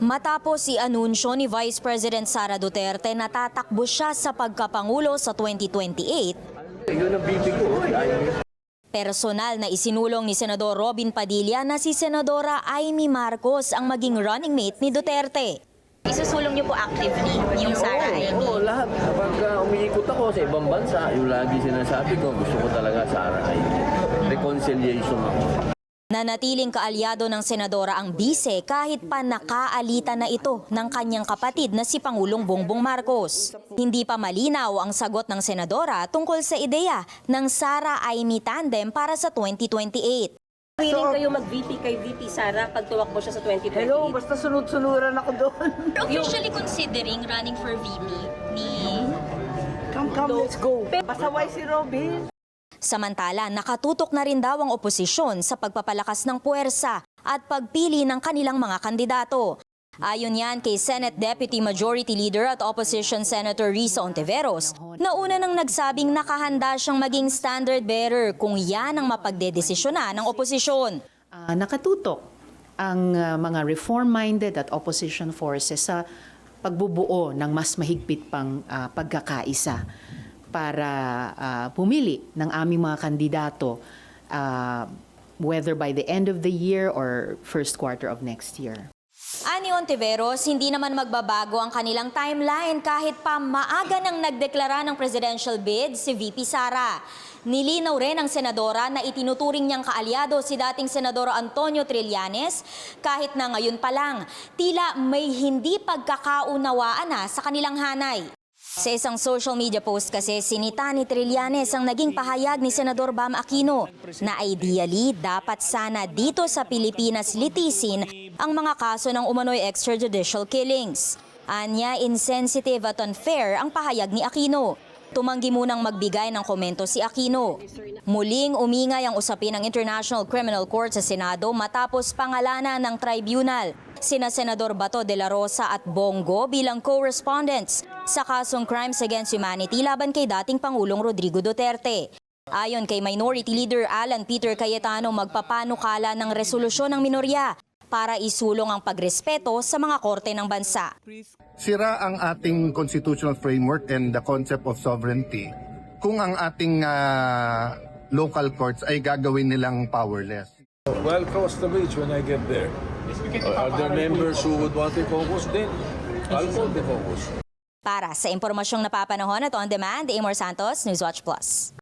Matapos i-anunsyo ni Vice President Sara Duterte na tatakbo siya sa pagkapangulo sa 2028, Yun ang bibi ko. personal na isinulong ni Senador Robin Padilla na si Senadora Amy Marcos ang maging running mate ni Duterte. Isusulong niyo po actively yung Sara Amy? Oo, lahat. Kapag umiikot ako sa ibang bansa, yung lagi sinasabi ko, gusto ko talaga Sara Amy. Reconciliation ako. Nanatiling kaalyado ng senadora ang bise kahit pa nakaalita na ito ng kanyang kapatid na si Pangulong Bongbong Marcos. Hindi pa malinaw ang sagot ng senadora tungkol sa ideya ng Sara Amy tandem para sa 2028. Willing kayo mag-VP kay VP Sara pag tumakbo siya sa 2028? Hello, basta sunod-sunuran ako doon. Officially considering running for VP ni... Come, let's go. Pasaway si Robin. Samantala, nakatutok na rin daw ang oposisyon sa pagpapalakas ng puwersa at pagpili ng kanilang mga kandidato. Ayon yan kay Senate Deputy Majority Leader at Opposition Senator Risa Ontiveros, na una nang nagsabing nakahanda siyang maging standard bearer kung yan ang mapagdedesisyonan ng oposisyon. Nakatutok ang mga reform-minded at opposition forces sa pagbubuo ng mas mahigpit pang pagkakaisa para pumili ng aming mga kandidato whether by the end of the year or first quarter of next year. Ani Ontiveros, hindi naman magbabago ang kanilang timeline kahit pa maaga nang nagdeklara ng presidential bid si VP Sara. Nilinaw rin ng senadora na itinuturing niyang kaalyado si dating Senador Antonio Trillanes kahit na ngayon pa lang, tila may hindi pagkakaunawaan na sa kanilang hanay. Sa isang social media post kasi, sinita ni Trillanes ang naging pahayag ni Senador Bam Aquino na ideally dapat sana dito sa Pilipinas litisin ang mga kaso ng umano'y extrajudicial killings. Anya, insensitive at unfair ang pahayag ni Aquino. Tumanggi munang magbigay ng komento si Aquino. Muling umingay ang usapin ng International Criminal Court sa Senado matapos pangalanan ng tribunal sina Senador Bato de la Rosa at Bongo bilang co-respondents sa kasong Crimes Against Humanity laban kay dating Pangulong Rodrigo Duterte. Ayon kay Minority Leader Alan Peter Cayetano, magpapanukala ng resolusyon ng minorya para isulong ang pagrespeto sa mga korte ng bansa. Sira ang ating constitutional framework and the concept of sovereignty kung ang ating local courts ay gagawin nilang powerless. Well, cross the bridge when I get there. Are there members who would want to focus? Then I'll vote the focus. Para sa impormasyong napapanahon at on demand, Amor Santos, Newswatch Plus.